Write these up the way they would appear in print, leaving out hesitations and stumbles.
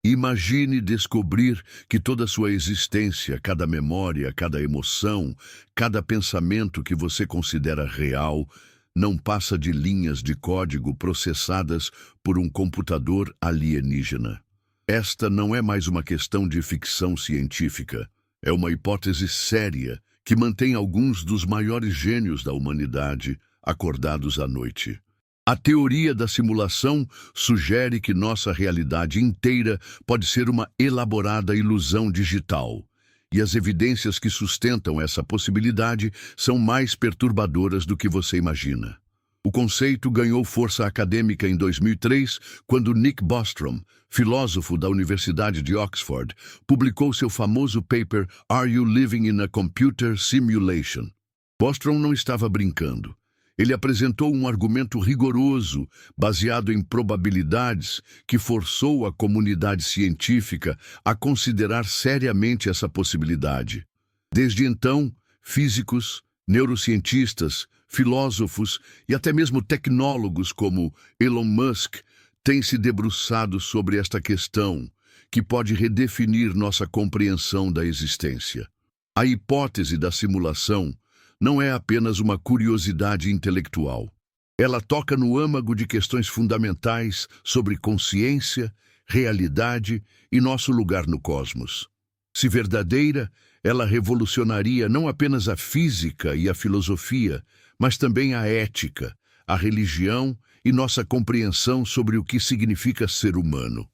Imagine descobrir que toda a sua existência, cada memória, cada emoção, cada pensamento que você considera real, não passa de linhas de código processadas por um computador alienígena. Esta não é mais uma questão de ficção científica. É uma hipótese séria que mantém alguns dos maiores gênios da humanidade acordados à noite. A teoria da simulação sugere que nossa realidade inteira pode ser uma elaborada ilusão digital, e as evidências que sustentam essa possibilidade são mais perturbadoras do que você imagina. O conceito ganhou força acadêmica em 2003, quando Nick Bostrom, filósofo da Universidade de Oxford, publicou seu famoso paper Are You Living in a Computer Simulation? Bostrom não estava brincando. Ele apresentou um argumento rigoroso, baseado em probabilidades, que forçou a comunidade científica a considerar seriamente essa possibilidade. Desde então, físicos, neurocientistas, filósofos e até mesmo tecnólogos como Elon Musk têm se debruçado sobre esta questão, que pode redefinir nossa compreensão da existência. A hipótese da simulação não é apenas uma curiosidade intelectual. Ela toca no âmago de questões fundamentais sobre consciência, realidade e nosso lugar no cosmos. Se verdadeira, ela revolucionaria não apenas a física e a filosofia, mas também a ética, a religião e nossa compreensão sobre o que significa ser humano.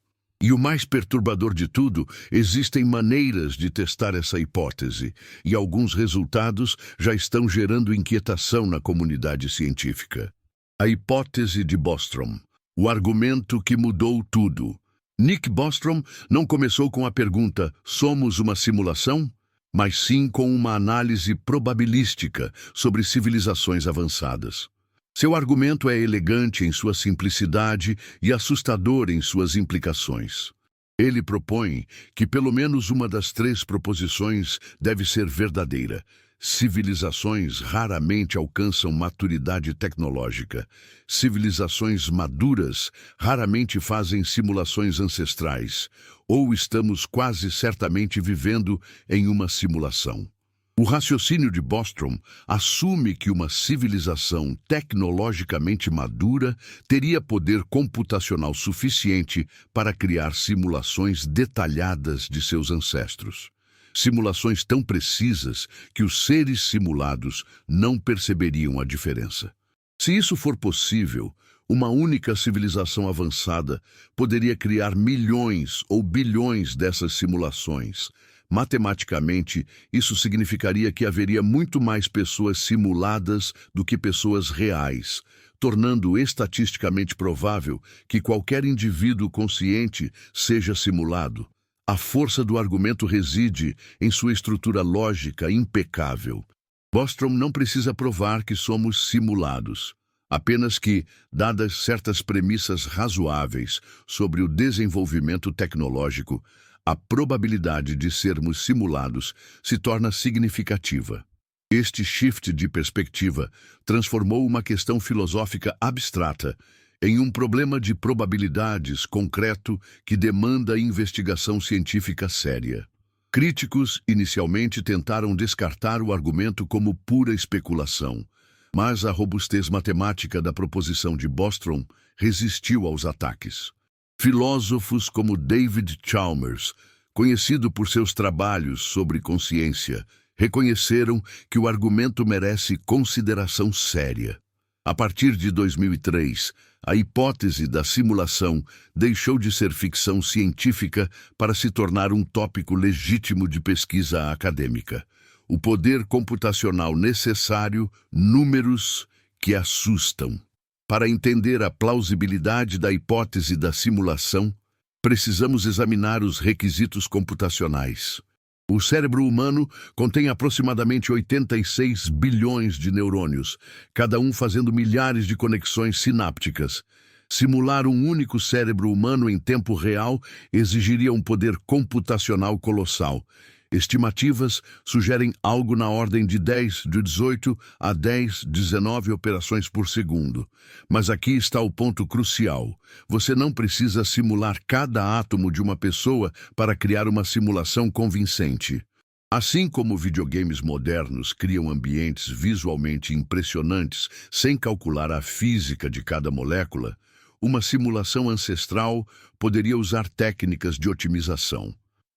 E o mais perturbador de tudo, existem maneiras de testar essa hipótese, e alguns resultados já estão gerando inquietação na comunidade científica. A hipótese de Bostrom, o argumento que mudou tudo. Nick Bostrom não começou com a pergunta "somos uma simulação?", mas sim com uma análise probabilística sobre civilizações avançadas. Seu argumento é elegante em sua simplicidade e assustador em suas implicações. Ele propõe que pelo menos uma das três proposições deve ser verdadeira. Civilizações raramente alcançam maturidade tecnológica. Civilizações maduras raramente fazem simulações ancestrais. Ou estamos quase certamente vivendo em uma simulação. O raciocínio de Bostrom assume que uma civilização tecnologicamente madura teria poder computacional suficiente para criar simulações detalhadas de seus ancestros. Simulações tão precisas que os seres simulados não perceberiam a diferença. Se isso for possível, uma única civilização avançada poderia criar milhões ou bilhões dessas simulações. Matematicamente, isso significaria que haveria muito mais pessoas simuladas do que pessoas reais, tornando estatisticamente provável que qualquer indivíduo consciente seja simulado. A força do argumento reside em sua estrutura lógica impecável. Bostrom não precisa provar que somos simulados, apenas que, dadas certas premissas razoáveis sobre o desenvolvimento tecnológico, a probabilidade de sermos simulados se torna significativa. Este shift de perspectiva transformou uma questão filosófica abstrata em um problema de probabilidades concreto que demanda investigação científica séria. Críticos inicialmente tentaram descartar o argumento como pura especulação, mas a robustez matemática da proposição de Bostrom resistiu aos ataques. Filósofos como David Chalmers, conhecido por seus trabalhos sobre consciência, reconheceram que o argumento merece consideração séria. A partir de 2003, a hipótese da simulação deixou de ser ficção científica para se tornar um tópico legítimo de pesquisa acadêmica. O poder computacional necessário, números que assustam. Para entender a plausibilidade da hipótese da simulação, precisamos examinar os requisitos computacionais. O cérebro humano contém aproximadamente 86 bilhões de neurônios, cada um fazendo milhares de conexões sinápticas. Simular um único cérebro humano em tempo real exigiria um poder computacional colossal. Estimativas sugerem algo na ordem de 18 a 19 operações por segundo. Mas aqui está o ponto crucial. Você não precisa simular cada átomo de uma pessoa para criar uma simulação convincente. Assim como videogames modernos criam ambientes visualmente impressionantes sem calcular a física de cada molécula, uma simulação ancestral poderia usar técnicas de otimização.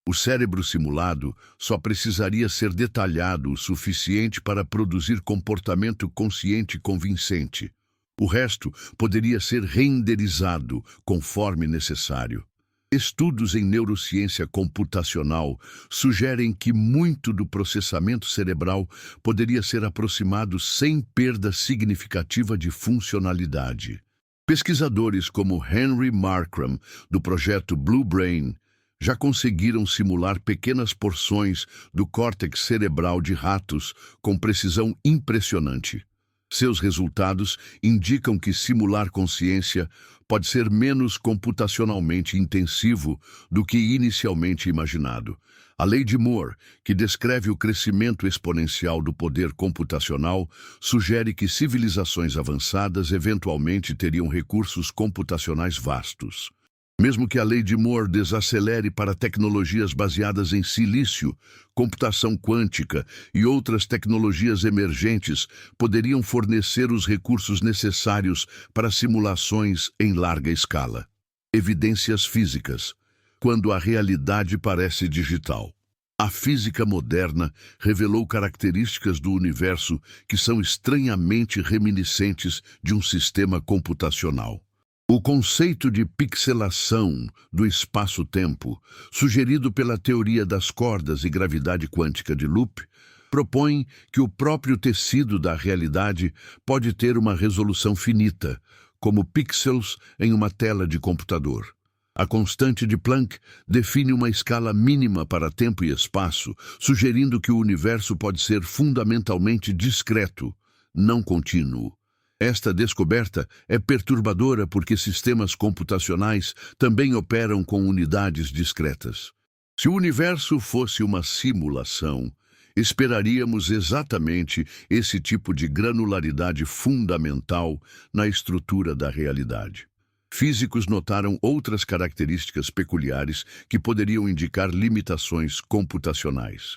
O cérebro simulado só precisaria ser detalhado o suficiente para produzir comportamento consciente convincente. O resto poderia ser renderizado conforme necessário. Estudos em neurociência computacional sugerem que muito do processamento cerebral poderia ser aproximado sem perda significativa de funcionalidade. Pesquisadores como Henry Markram, do projeto Blue Brain, já conseguiram simular pequenas porções do córtex cerebral de ratos com precisão impressionante. Seus resultados indicam que simular consciência pode ser menos computacionalmente intensivo do que inicialmente imaginado. A lei de Moore, que descreve o crescimento exponencial do poder computacional, sugere que civilizações avançadas eventualmente teriam recursos computacionais vastos. Mesmo que a lei de Moore desacelere para tecnologias baseadas em silício, computação quântica e outras tecnologias emergentes poderiam fornecer os recursos necessários para simulações em larga escala. Evidências físicas. Quando a realidade parece digital. A física moderna revelou características do universo que são estranhamente reminiscentes de um sistema computacional. O conceito de pixelação do espaço-tempo, sugerido pela teoria das cordas e gravidade quântica de Loop, propõe que o próprio tecido da realidade pode ter uma resolução finita, como pixels em uma tela de computador. A constante de Planck define uma escala mínima para tempo e espaço, sugerindo que o universo pode ser fundamentalmente discreto, não contínuo. Esta descoberta é perturbadora porque sistemas computacionais também operam com unidades discretas. Se o universo fosse uma simulação, esperaríamos exatamente esse tipo de granularidade fundamental na estrutura da realidade. Físicos notaram outras características peculiares que poderiam indicar limitações computacionais.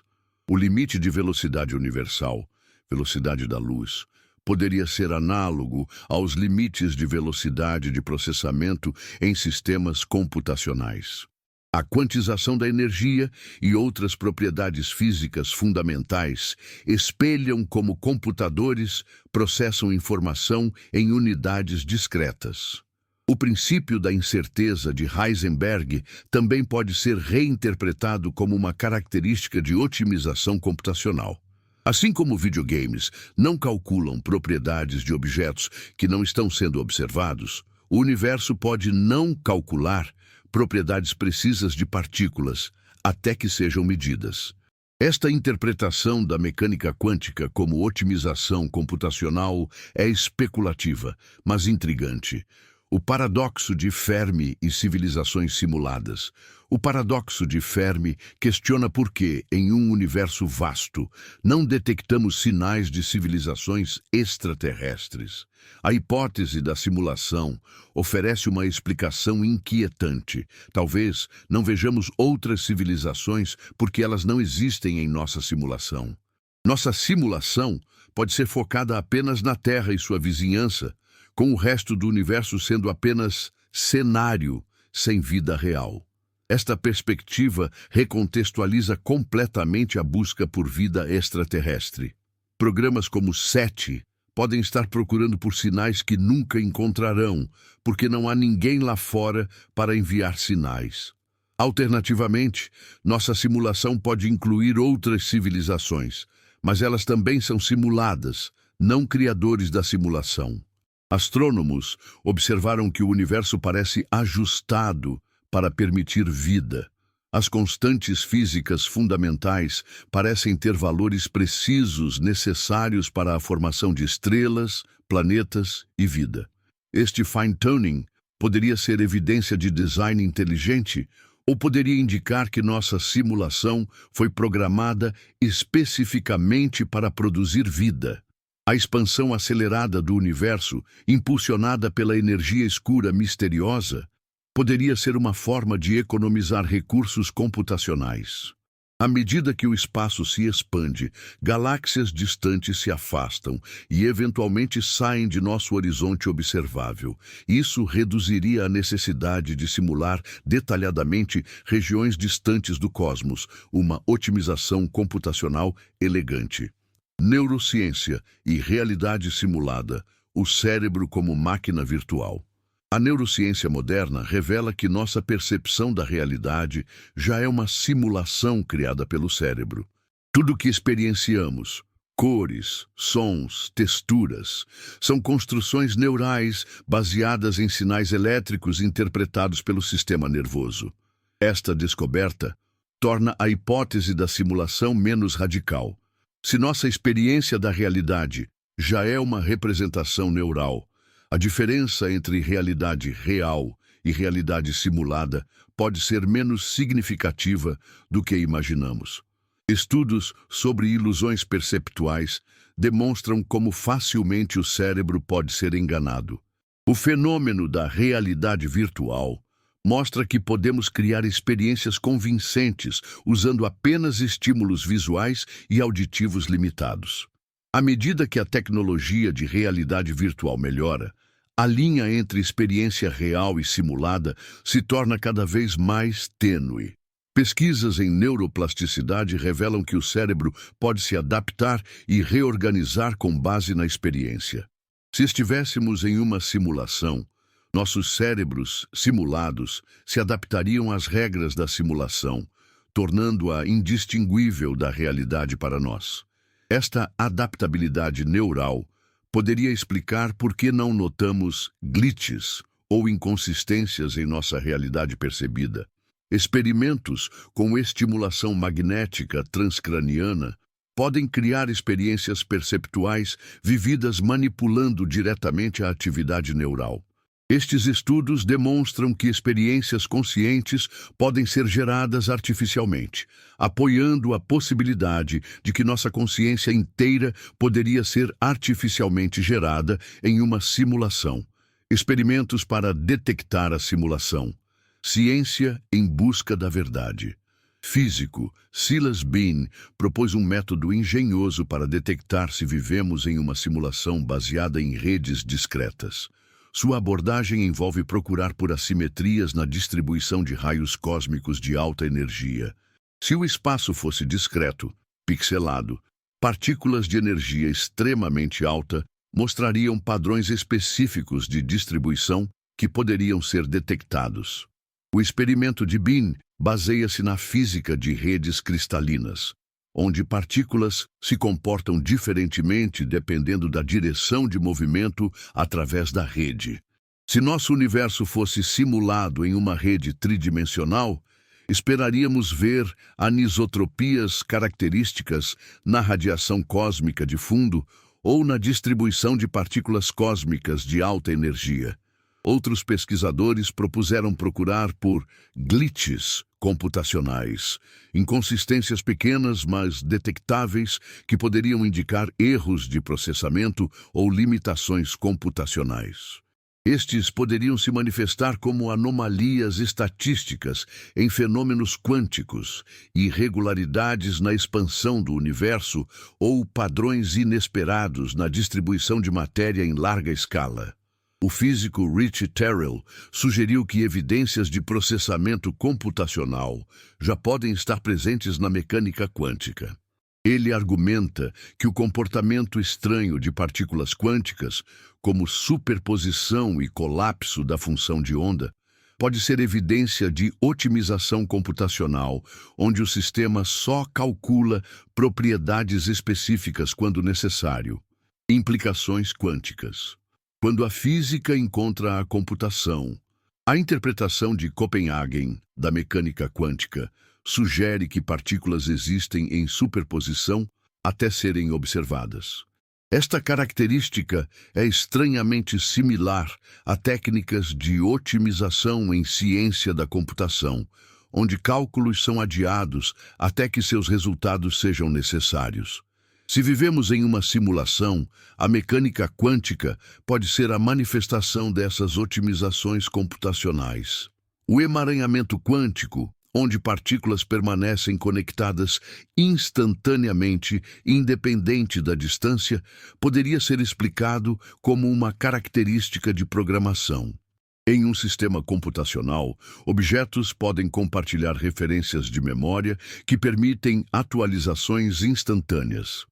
O limite de velocidade universal, velocidade da luz, poderia ser análogo aos limites de velocidade de processamento em sistemas computacionais. A quantização da energia e outras propriedades físicas fundamentais espelham como computadores processam informação em unidades discretas. O princípio da incerteza de Heisenberg também pode ser reinterpretado como uma característica de otimização computacional. Assim como videogames não calculam propriedades de objetos que não estão sendo observados, o universo pode não calcular propriedades precisas de partículas até que sejam medidas. Esta interpretação da mecânica quântica como otimização computacional é especulativa, mas intrigante. O paradoxo de Fermi e civilizações simuladas. O paradoxo de Fermi questiona por que, em um universo vasto, não detectamos sinais de civilizações extraterrestres. A hipótese da simulação oferece uma explicação inquietante. Talvez não vejamos outras civilizações porque elas não existem em nossa simulação. Nossa simulação pode ser focada apenas na Terra e sua vizinhança, com o resto do universo sendo apenas cenário sem vida real. Esta perspectiva recontextualiza completamente a busca por vida extraterrestre. Programas como SETI podem estar procurando por sinais que nunca encontrarão, porque não há ninguém lá fora para enviar sinais. Alternativamente, nossa simulação pode incluir outras civilizações, mas elas também são simuladas, não criadores da simulação. Astrônomos observaram que o universo parece ajustado para permitir vida. As constantes físicas fundamentais parecem ter valores precisos necessários para a formação de estrelas, planetas e vida. Este fine-tuning poderia ser evidência de design inteligente Ou poderia indicar que nossa simulação foi programada especificamente para produzir vida. A expansão acelerada do universo, impulsionada pela energia escura misteriosa, poderia ser uma forma de economizar recursos computacionais. À medida que o espaço se expande, galáxias distantes se afastam e eventualmente saem de nosso horizonte observável. Isso reduziria a necessidade de simular detalhadamente regiões distantes do cosmos, uma otimização computacional elegante. Neurociência e realidade simulada, o cérebro como máquina virtual. A neurociência moderna revela que nossa percepção da realidade já é uma simulação criada pelo cérebro. Tudo o que experienciamos, cores, sons, texturas, são construções neurais baseadas em sinais elétricos interpretados pelo sistema nervoso. Esta descoberta torna a hipótese da simulação menos radical. Se nossa experiência da realidade já é uma representação neural, a diferença entre realidade real e realidade simulada pode ser menos significativa do que imaginamos. Estudos sobre ilusões perceptuais demonstram como facilmente o cérebro pode ser enganado. O fenômeno da realidade virtual mostra que podemos criar experiências convincentes usando apenas estímulos visuais e auditivos limitados. À medida que a tecnologia de realidade virtual melhora, a linha entre experiência real e simulada se torna cada vez mais tênue. Pesquisas em neuroplasticidade revelam que o cérebro pode se adaptar e reorganizar com base na experiência. Se estivéssemos em uma simulação, nossos cérebros simulados se adaptariam às regras da simulação, tornando-a indistinguível da realidade para nós. Esta adaptabilidade neural poderia explicar por que não notamos glitches ou inconsistências em nossa realidade percebida. Experimentos com estimulação magnética transcraniana podem criar experiências perceptuais vividas manipulando diretamente a atividade neural. Estes estudos demonstram que experiências conscientes podem ser geradas artificialmente, apoiando a possibilidade de que nossa consciência inteira poderia ser artificialmente gerada em uma simulação. Experimentos para detectar a simulação. Ciência em busca da verdade. Físico, Silas Bean propôs um método engenhoso para detectar se vivemos em uma simulação baseada em redes discretas. Sua abordagem envolve procurar por assimetrias na distribuição de raios cósmicos de alta energia. Se o espaço fosse discreto, pixelado, partículas de energia extremamente alta mostrariam padrões específicos de distribuição que poderiam ser detectados. O experimento de Bean baseia-se na física de redes cristalinas, onde partículas se comportam diferentemente dependendo da direção de movimento através da rede. Se nosso universo fosse simulado em uma rede tridimensional, esperaríamos ver anisotropias características na radiação cósmica de fundo ou na distribuição de partículas cósmicas de alta energia. Outros pesquisadores propuseram procurar por glitches computacionais, inconsistências pequenas, mas detectáveis, que poderiam indicar erros de processamento ou limitações computacionais. Estes poderiam se manifestar como anomalias estatísticas em fenômenos quânticos, irregularidades na expansão do universo ou padrões inesperados na distribuição de matéria em larga escala. O físico Rich Terrell sugeriu que evidências de processamento computacional já podem estar presentes na mecânica quântica. Ele argumenta que o comportamento estranho de partículas quânticas, como superposição e colapso da função de onda, pode ser evidência de otimização computacional, onde o sistema só calcula propriedades específicas quando necessário. Implicações quânticas. Quando a física encontra a computação, a interpretação de Copenhagen da mecânica quântica sugere que partículas existem em superposição até serem observadas. Esta característica é estranhamente similar a técnicas de otimização em ciência da computação, onde cálculos são adiados até que seus resultados sejam necessários. Se vivemos em uma simulação, a mecânica quântica pode ser a manifestação dessas otimizações computacionais. O emaranhamento quântico, onde partículas permanecem conectadas instantaneamente, independente da distância, poderia ser explicado como uma característica de programação. Em um sistema computacional, objetos podem compartilhar referências de memória que permitem atualizações instantâneas.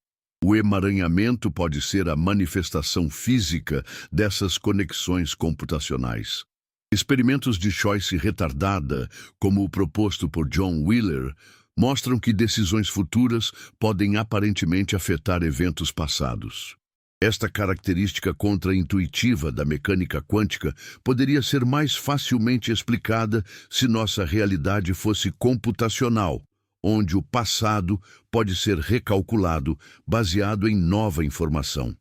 O emaranhamento pode ser a manifestação física dessas conexões computacionais. Experimentos de choice retardada, como o proposto por John Wheeler, mostram que decisões futuras podem aparentemente afetar eventos passados. Esta característica contraintuitiva da mecânica quântica poderia ser mais facilmente explicada se nossa realidade fosse computacional, onde o passado pode ser recalculado baseado em nova informação.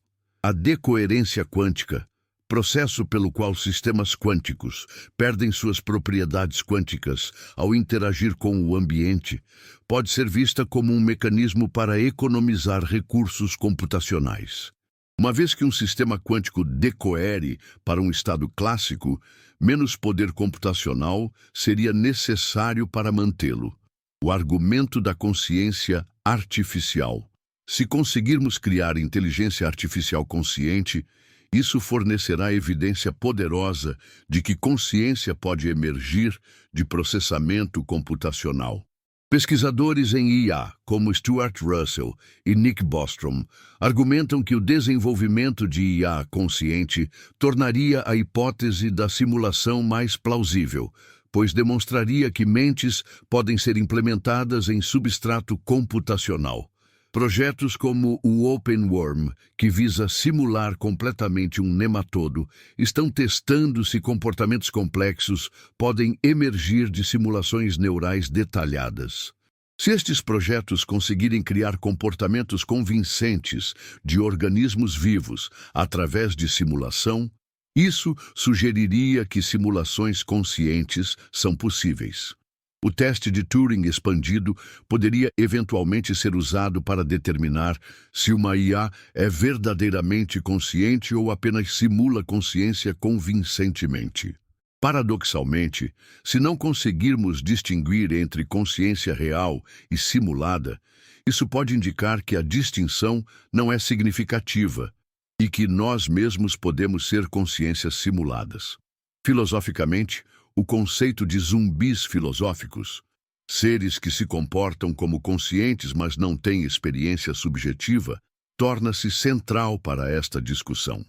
A decoerência quântica, processo pelo qual sistemas quânticos perdem suas propriedades quânticas ao interagir com o ambiente, pode ser vista como um mecanismo para economizar recursos computacionais. Uma vez que um sistema quântico decoere para um estado clássico, menos poder computacional seria necessário para mantê-lo. O argumento da consciência artificial. Se conseguirmos criar inteligência artificial consciente, isso fornecerá evidência poderosa de que consciência pode emergir de processamento computacional. Pesquisadores em IA, como Stuart Russell e Nick Bostrom, argumentam que o desenvolvimento de IA consciente tornaria a hipótese da simulação mais plausível, pois demonstraria que mentes podem ser implementadas em substrato computacional. Projetos como o OpenWorm, que visa simular completamente um nematodo, estão testando se comportamentos complexos podem emergir de simulações neurais detalhadas. Se estes projetos conseguirem criar comportamentos convincentes de organismos vivos através de simulação, isso sugeriria que simulações conscientes são possíveis. O teste de Turing expandido poderia eventualmente ser usado para determinar se uma IA é verdadeiramente consciente ou apenas simula consciência convincentemente. Paradoxalmente, se não conseguirmos distinguir entre consciência real e simulada, isso pode indicar que a distinção não é significativa e que nós mesmos podemos ser consciências simuladas. Filosoficamente, o conceito de zumbis filosóficos, seres que se comportam como conscientes mas não têm experiência subjetiva, torna-se central para esta discussão.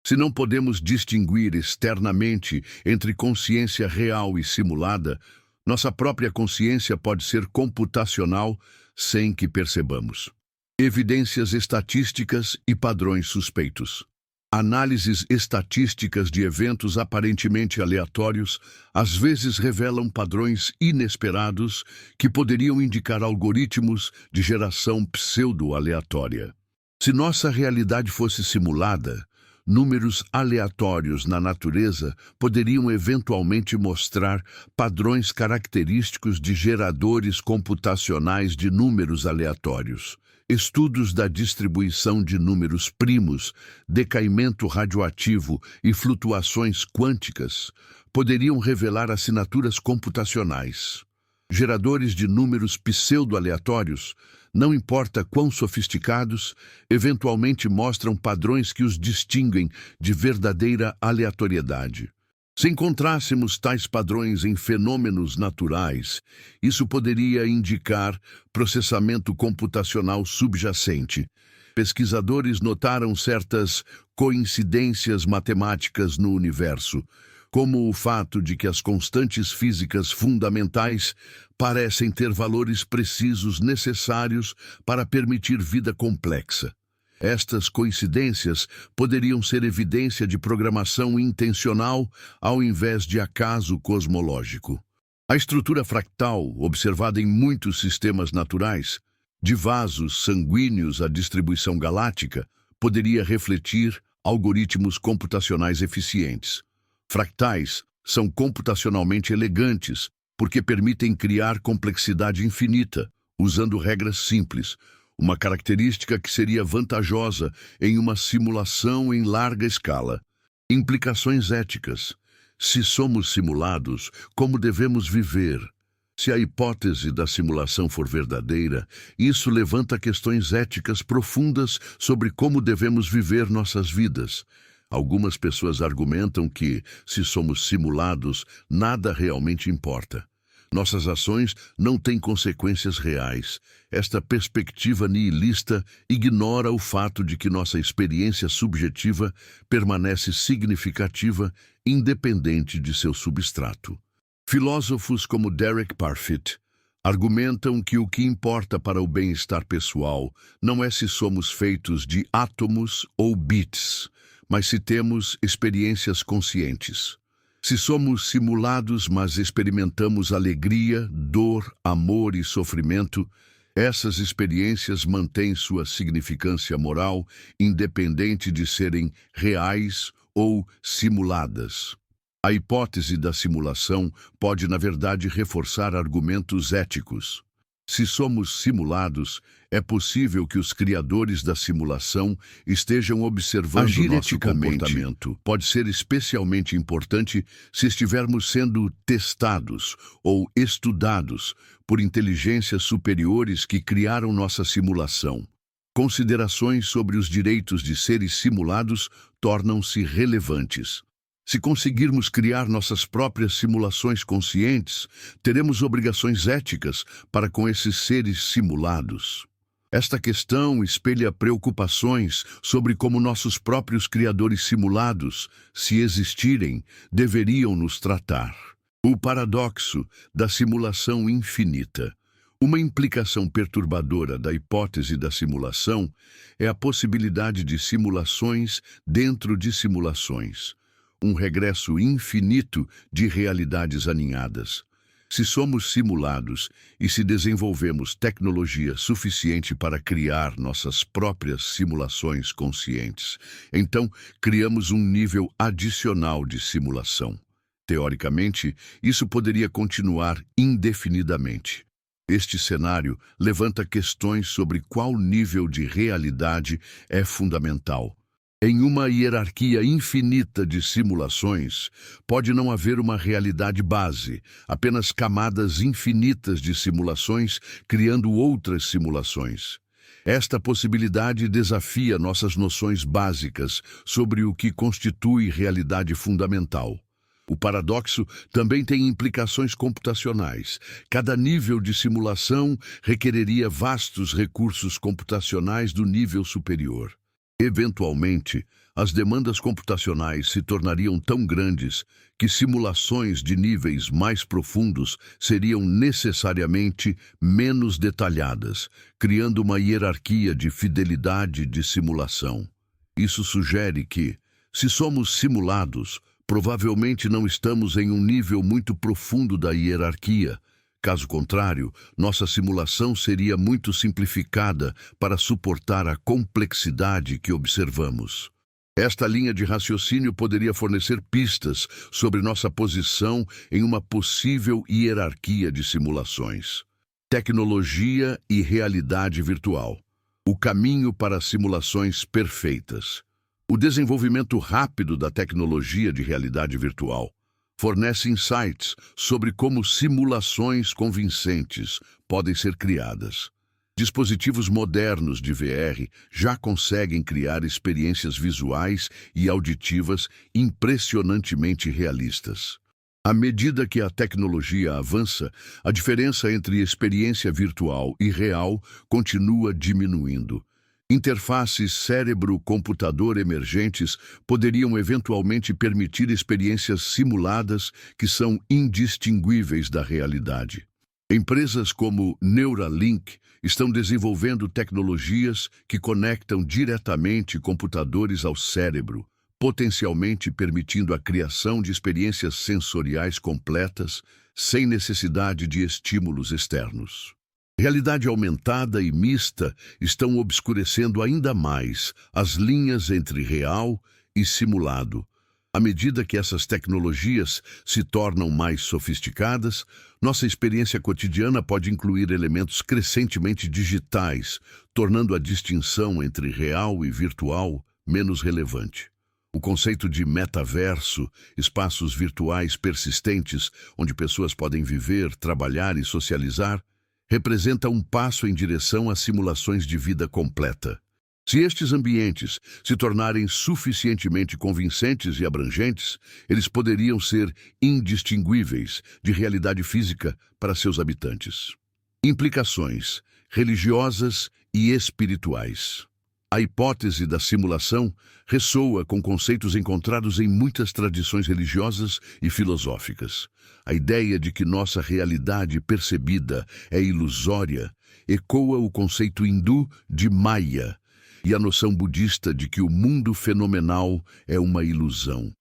Se não podemos distinguir externamente entre consciência real e simulada, nossa própria consciência pode ser computacional sem que percebamos. Evidências estatísticas e padrões suspeitos. Análises estatísticas de eventos aparentemente aleatórios às vezes revelam padrões inesperados que poderiam indicar algoritmos de geração pseudo-aleatória. Se nossa realidade fosse simulada, números aleatórios na natureza poderiam eventualmente mostrar padrões característicos de geradores computacionais de números aleatórios. Estudos da distribuição de números primos, decaimento radioativo e flutuações quânticas poderiam revelar assinaturas computacionais. Geradores de números pseudo-aleatórios, não importa quão sofisticados, eventualmente mostram padrões que os distinguem de verdadeira aleatoriedade. Se encontrássemos tais padrões em fenômenos naturais, isso poderia indicar processamento computacional subjacente. Pesquisadores notaram certas coincidências matemáticas no universo, como o fato de que as constantes físicas fundamentais parecem ter valores precisos necessários para permitir vida complexa. Estas coincidências poderiam ser evidência de programação intencional ao invés de acaso cosmológico. A estrutura fractal, observada em muitos sistemas naturais, de vasos sanguíneos à distribuição galáctica, poderia refletir algoritmos computacionais eficientes. Fractais são computacionalmente elegantes, porque permitem criar complexidade infinita, usando regras simples, uma característica que seria vantajosa em uma simulação em larga escala. Implicações éticas. Se somos simulados, como devemos viver? Se a hipótese da simulação for verdadeira, isso levanta questões éticas profundas sobre como devemos viver nossas vidas. Algumas pessoas argumentam que, se somos simulados, nada realmente importa. Nossas ações não têm consequências reais. Esta perspectiva nihilista ignora o fato de que nossa experiência subjetiva permanece significativa, independente de seu substrato. Filósofos como Derek Parfit argumentam que o que importa para o bem-estar pessoal não é se somos feitos de átomos ou bits, mas se temos experiências conscientes. Se somos simulados, mas experimentamos alegria, dor, amor e sofrimento, essas experiências mantêm sua significância moral, independente de serem reais ou simuladas. A hipótese da simulação pode, na verdade, reforçar argumentos éticos. Se somos simulados, é possível que os criadores da simulação estejam observando Agir nosso eticamente comportamento. Pode ser especialmente importante se estivermos sendo testados ou estudados por inteligências superiores que criaram nossa simulação. Considerações sobre os direitos de seres simulados tornam-se relevantes. Se conseguirmos criar nossas próprias simulações conscientes, teremos obrigações éticas para com esses seres simulados. Esta questão espelha preocupações sobre como nossos próprios criadores simulados, se existirem, deveriam nos tratar. O paradoxo da simulação infinita. Uma implicação perturbadora da hipótese da simulação é a possibilidade de simulações dentro de simulações. Um regresso infinito de realidades aninhadas. Se somos simulados e se desenvolvemos tecnologia suficiente para criar nossas próprias simulações conscientes, então criamos um nível adicional de simulação. Teoricamente, isso poderia continuar indefinidamente. Este cenário levanta questões sobre qual nível de realidade é fundamental. Em uma hierarquia infinita de simulações, pode não haver uma realidade base, apenas camadas infinitas de simulações criando outras simulações. Esta possibilidade desafia nossas noções básicas sobre o que constitui realidade fundamental. O paradoxo também tem implicações computacionais. Cada nível de simulação requereria vastos recursos computacionais do nível superior. Eventualmente, as demandas computacionais se tornariam tão grandes que simulações de níveis mais profundos seriam necessariamente menos detalhadas, criando uma hierarquia de fidelidade de simulação. Isso sugere que, se somos simulados, provavelmente não estamos em um nível muito profundo da hierarquia. Caso contrário, nossa simulação seria muito simplificada para suportar a complexidade que observamos. Esta linha de raciocínio poderia fornecer pistas sobre nossa posição em uma possível hierarquia de simulações. Tecnologia e realidade virtual. O caminho para simulações perfeitas. O desenvolvimento rápido da tecnologia de realidade virtual fornece insights sobre como simulações convincentes podem ser criadas. Dispositivos modernos de VR já conseguem criar experiências visuais e auditivas impressionantemente realistas. À medida que a tecnologia avança, a diferença entre experiência virtual e real continua diminuindo. Interfaces cérebro-computador emergentes poderiam eventualmente permitir experiências simuladas que são indistinguíveis da realidade. Empresas como Neuralink estão desenvolvendo tecnologias que conectam diretamente computadores ao cérebro, potencialmente permitindo a criação de experiências sensoriais completas sem necessidade de estímulos externos. Realidade aumentada e mista estão obscurecendo ainda mais as linhas entre real e simulado. À medida que essas tecnologias se tornam mais sofisticadas, nossa experiência cotidiana pode incluir elementos crescentemente digitais, tornando a distinção entre real e virtual menos relevante. O conceito de metaverso, espaços virtuais persistentes onde pessoas podem viver, trabalhar e socializar, representa um passo em direção a simulações de vida completa. Se estes ambientes se tornarem suficientemente convincentes e abrangentes, eles poderiam ser indistinguíveis de realidade física para seus habitantes. Implicações religiosas e espirituais. A hipótese da simulação ressoa com conceitos encontrados em muitas tradições religiosas e filosóficas. A ideia de que nossa realidade percebida é ilusória ecoa o conceito hindu de Maya e a noção budista de que o mundo fenomenal é uma ilusão.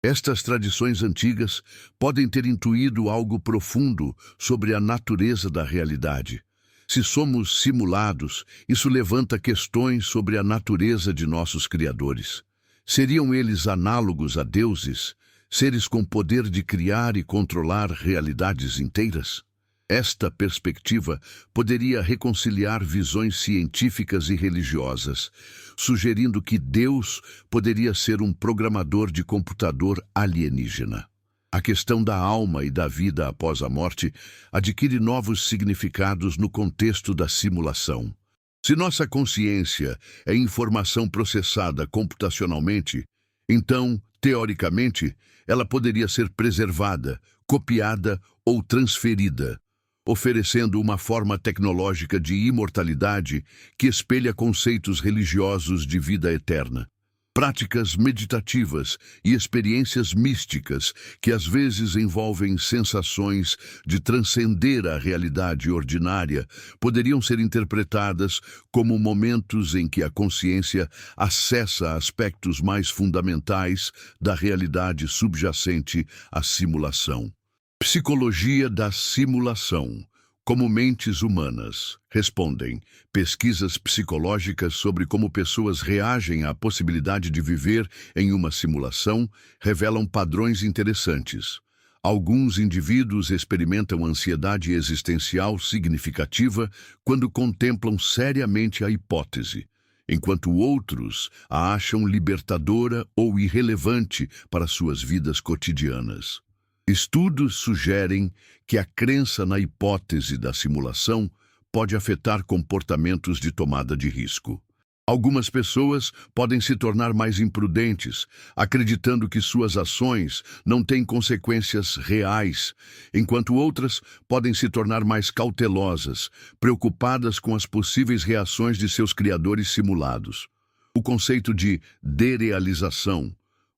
Estas tradições antigas podem ter intuído algo profundo sobre a natureza da realidade. Se somos simulados, isso levanta questões sobre a natureza de nossos criadores. Seriam eles análogos a deuses, seres com poder de criar e controlar realidades inteiras? Esta perspectiva poderia reconciliar visões científicas e religiosas, sugerindo que Deus poderia ser um programador de computador alienígena. A questão da alma e da vida após a morte adquire novos significados no contexto da simulação. Se nossa consciência é informação processada computacionalmente, então, teoricamente, ela poderia ser preservada, copiada ou transferida, oferecendo uma forma tecnológica de imortalidade que espelha conceitos religiosos de vida eterna. Práticas meditativas e experiências místicas que às vezes envolvem sensações de transcender a realidade ordinária poderiam ser interpretadas como momentos em que a consciência acessa aspectos mais fundamentais da realidade subjacente à simulação. Psicologia da simulação. Como mentes humanas respondem. Pesquisas psicológicas sobre como pessoas reagem à possibilidade de viver em uma simulação revelam padrões interessantes. Alguns indivíduos experimentam ansiedade existencial significativa quando contemplam seriamente a hipótese, enquanto outros a acham libertadora ou irrelevante para suas vidas cotidianas. Estudos sugerem que a crença na hipótese da simulação pode afetar comportamentos de tomada de risco. Algumas pessoas podem se tornar mais imprudentes, acreditando que suas ações não têm consequências reais, enquanto outras podem se tornar mais cautelosas, preocupadas com as possíveis reações de seus criadores simulados. O conceito de derealização,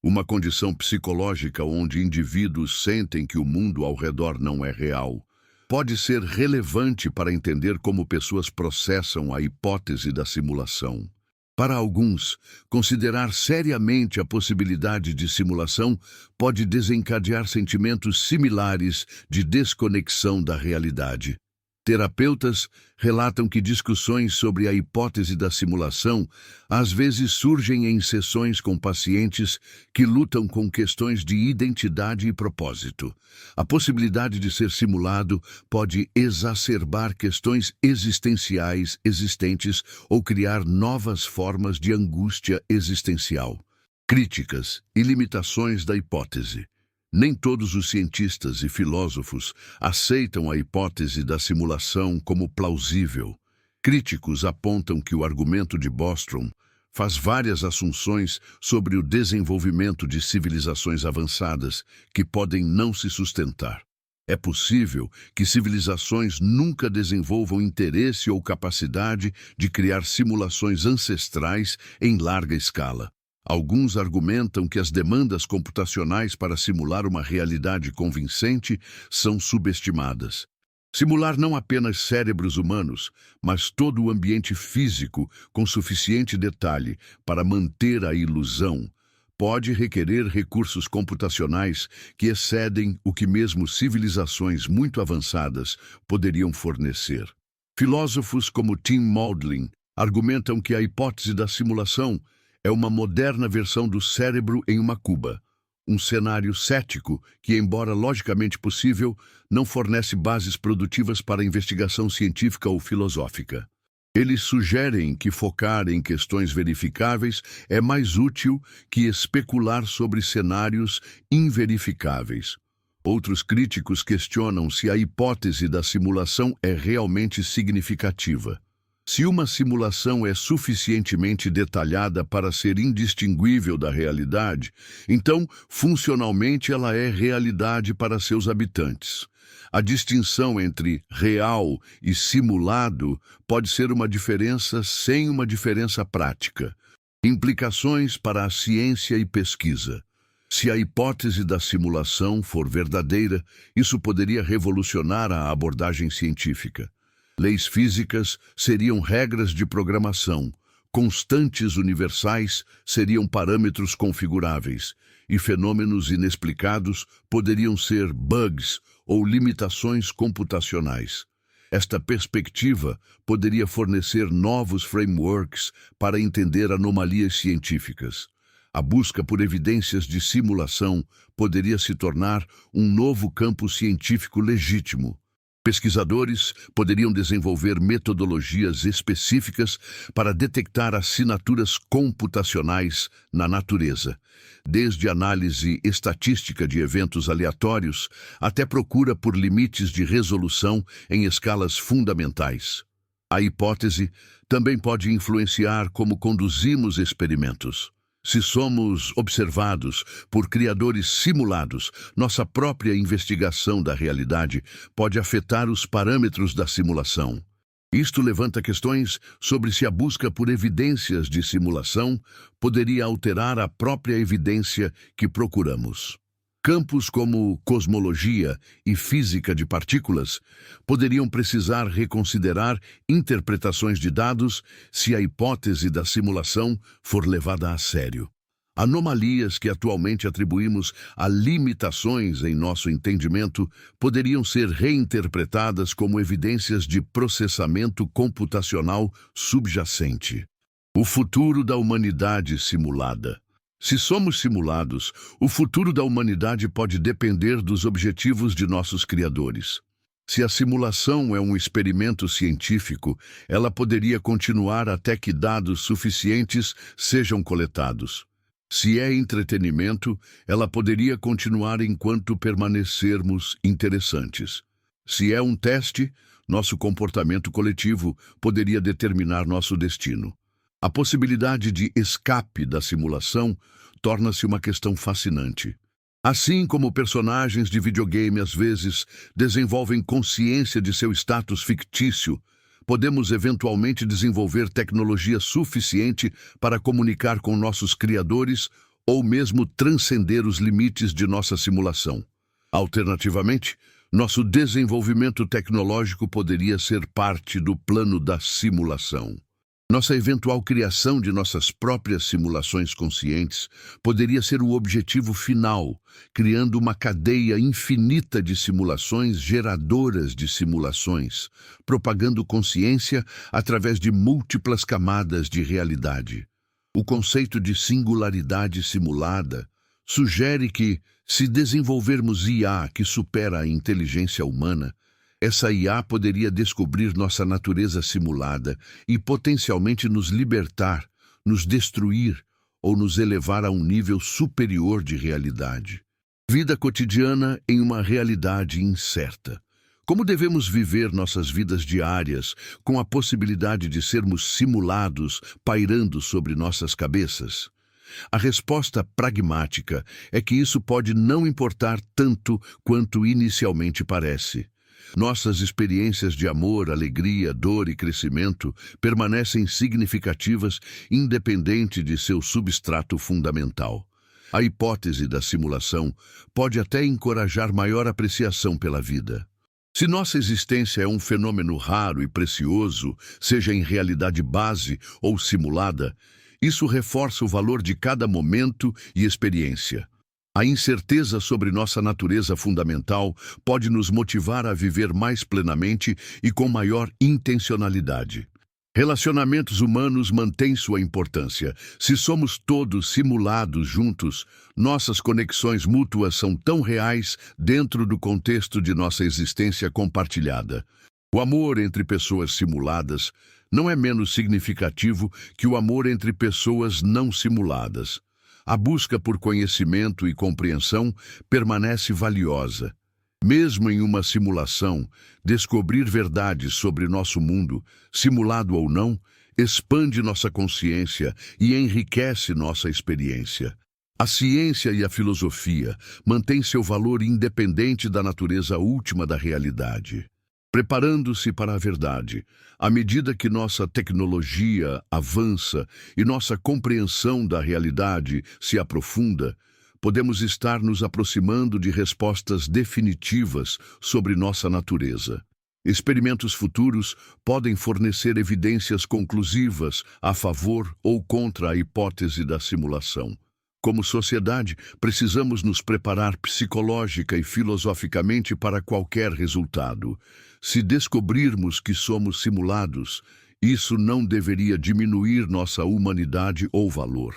uma condição psicológica onde indivíduos sentem que o mundo ao redor não é real, pode ser relevante para entender como pessoas processam a hipótese da simulação. Para alguns, considerar seriamente a possibilidade de simulação pode desencadear sentimentos similares de desconexão da realidade. Terapeutas relatam que discussões sobre a hipótese da simulação às vezes surgem em sessões com pacientes que lutam com questões de identidade e propósito. A possibilidade de ser simulado pode exacerbar questões existenciais existentes ou criar novas formas de angústia existencial. Críticas e limitações da hipótese. Nem todos os cientistas e filósofos aceitam a hipótese da simulação como plausível. Críticos apontam que o argumento de Bostrom faz várias assunções sobre o desenvolvimento de civilizações avançadas que podem não se sustentar. É possível que civilizações nunca desenvolvam interesse ou capacidade de criar simulações ancestrais em larga escala. Alguns argumentam que as demandas computacionais para simular uma realidade convincente são subestimadas. Simular não apenas cérebros humanos, mas todo o ambiente físico com suficiente detalhe para manter a ilusão pode requerer recursos computacionais que excedem o que mesmo civilizações muito avançadas poderiam fornecer. Filósofos como Tim Maudlin argumentam que a hipótese da simulação é uma moderna versão do cérebro em uma cuba, Um cenário cético que, embora logicamente possível, não fornece bases produtivas para a investigação científica ou filosófica. Eles sugerem que focar em questões verificáveis é mais útil que especular sobre cenários inverificáveis. Outros críticos questionam se a hipótese da simulação é realmente significativa. Se uma simulação é suficientemente detalhada para ser indistinguível da realidade, então, funcionalmente, ela é realidade para seus habitantes. A distinção entre real e simulado pode ser uma diferença sem uma diferença prática. Implicações para a ciência e pesquisa. Se a hipótese da simulação for verdadeira, isso poderia revolucionar a abordagem científica. Leis físicas seriam regras de programação, constantes universais seriam parâmetros configuráveis, e fenômenos inexplicados poderiam ser bugs ou limitações computacionais. Esta perspectiva poderia fornecer novos frameworks para entender anomalias científicas. A busca por evidências de simulação poderia se tornar um novo campo científico legítimo. Pesquisadores poderiam desenvolver metodologias específicas para detectar assinaturas computacionais na natureza, desde análise estatística de eventos aleatórios até procura por limites de resolução em escalas fundamentais. A hipótese também pode influenciar como conduzimos experimentos. Se somos observados por criadores simulados, nossa própria investigação da realidade pode afetar os parâmetros da simulação. Isto levanta questões sobre se a busca por evidências de simulação poderia alterar a própria evidência que procuramos. Campos como cosmologia e física de partículas poderiam precisar reconsiderar interpretações de dados se a hipótese da simulação for levada a sério. Anomalias que atualmente atribuímos a limitações em nosso entendimento poderiam ser reinterpretadas como evidências de processamento computacional subjacente. O futuro da humanidade simulada. Se somos simulados, o futuro da humanidade pode depender dos objetivos de nossos criadores. Se a simulação é um experimento científico, ela poderia continuar até que dados suficientes sejam coletados. Se é entretenimento, ela poderia continuar enquanto permanecermos interessantes. Se é um teste, nosso comportamento coletivo poderia determinar nosso destino. A possibilidade de escape da simulação torna-se uma questão fascinante. Assim como personagens de videogame às vezes desenvolvem consciência de seu status fictício, podemos eventualmente desenvolver tecnologia suficiente para comunicar com nossos criadores ou mesmo transcender os limites de nossa simulação. Alternativamente, nosso desenvolvimento tecnológico poderia ser parte do plano da simulação. Nossa eventual criação de nossas próprias simulações conscientes poderia ser o objetivo final, criando uma cadeia infinita de simulações geradoras de simulações, propagando consciência através de múltiplas camadas de realidade. O conceito de singularidade simulada sugere que, se desenvolvermos IA que supera a inteligência humana, essa IA poderia descobrir nossa natureza simulada e potencialmente nos libertar, nos destruir ou nos elevar a um nível superior de realidade. Vida cotidiana em uma realidade incerta. Como devemos viver nossas vidas diárias com a possibilidade de sermos simulados pairando sobre nossas cabeças? A resposta pragmática é que isso pode não importar tanto quanto inicialmente parece. Nossas experiências de amor, alegria, dor e crescimento permanecem significativas independente de seu substrato fundamental. A hipótese da simulação pode até encorajar maior apreciação pela vida. Se nossa existência é um fenômeno raro e precioso, seja em realidade base ou simulada, isso reforça o valor de cada momento e experiência. A incerteza sobre nossa natureza fundamental pode nos motivar a viver mais plenamente e com maior intencionalidade. Relacionamentos humanos mantêm sua importância. Se somos todos simulados juntos, nossas conexões mútuas são tão reais dentro do contexto de nossa existência compartilhada. O amor entre pessoas simuladas não é menos significativo que o amor entre pessoas não simuladas. A busca por conhecimento e compreensão permanece valiosa. Mesmo em uma simulação, descobrir verdades sobre nosso mundo, simulado ou não, expande nossa consciência e enriquece nossa experiência. A ciência e a filosofia mantêm seu valor independente da natureza última da realidade. Preparando-se para a verdade, à medida que nossa tecnologia avança e nossa compreensão da realidade se aprofunda, podemos estar nos aproximando de respostas definitivas sobre nossa natureza. Experimentos futuros podem fornecer evidências conclusivas a favor ou contra a hipótese da simulação. Como sociedade, precisamos nos preparar psicológica e filosoficamente para qualquer resultado. Se descobrirmos que somos simulados, isso não deveria diminuir nossa humanidade ou valor.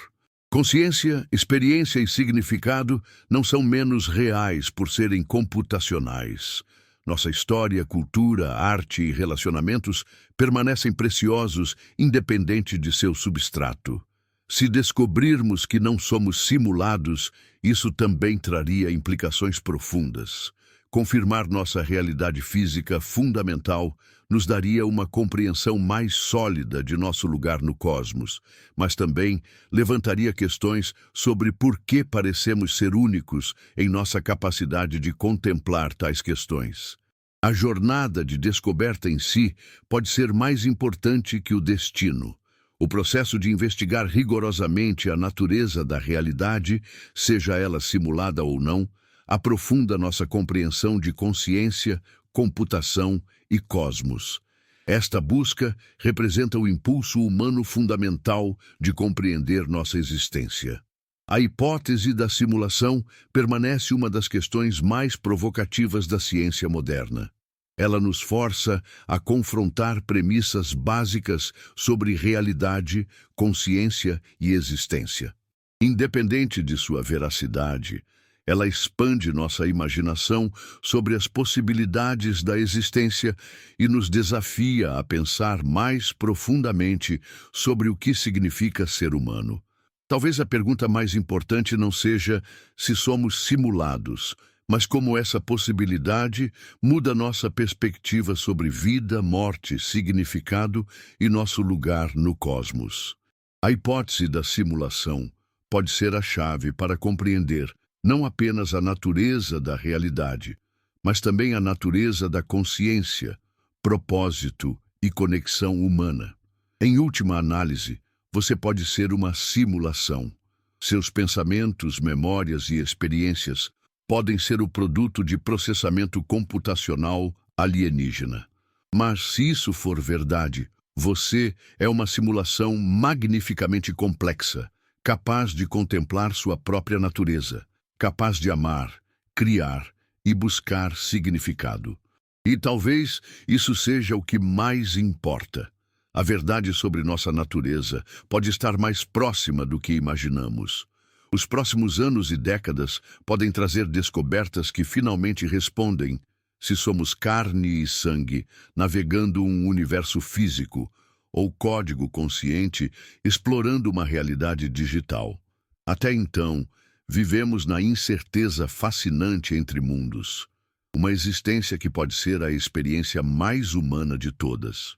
Consciência, experiência e significado não são menos reais por serem computacionais. Nossa história, cultura, arte e relacionamentos permanecem preciosos independente de seu substrato. Se descobrirmos que não somos simulados, isso também traria implicações profundas. Confirmar nossa realidade física fundamental nos daria uma compreensão mais sólida de nosso lugar no cosmos, mas também levantaria questões sobre por que parecemos ser únicos em nossa capacidade de contemplar tais questões. A jornada de descoberta em si pode ser mais importante que o destino. O processo de investigar rigorosamente a natureza da realidade, seja ela simulada ou não, aprofunda nossa compreensão de consciência, computação e cosmos. Esta busca representa o impulso humano fundamental de compreender nossa existência. A hipótese da simulação permanece uma das questões mais provocativas da ciência moderna. Ela nos força a confrontar premissas básicas sobre realidade, consciência e existência. Independente de sua veracidade, ela expande nossa imaginação sobre as possibilidades da existência e nos desafia a pensar mais profundamente sobre o que significa ser humano. Talvez a pergunta mais importante não seja se somos simulados, mas como essa possibilidade muda nossa perspectiva sobre vida, morte, significado e nosso lugar no cosmos. A hipótese da simulação pode ser a chave para compreender não apenas a natureza da realidade, mas também a natureza da consciência, propósito e conexão humana. Em última análise, você pode ser uma simulação. Seus pensamentos, memórias e experiências podem ser o produto de processamento computacional alienígena. Mas, se isso for verdade, você é uma simulação magnificamente complexa, capaz de contemplar sua própria natureza, capaz de amar, criar e buscar significado. E talvez isso seja o que mais importa. A verdade sobre nossa natureza pode estar mais próxima do que imaginamos. Os próximos anos e décadas podem trazer descobertas que finalmente respondem se somos carne e sangue, navegando um universo físico, ou código consciente, explorando uma realidade digital. Até então, vivemos na incerteza fascinante entre mundos, uma existência que pode ser a experiência mais humana de todas.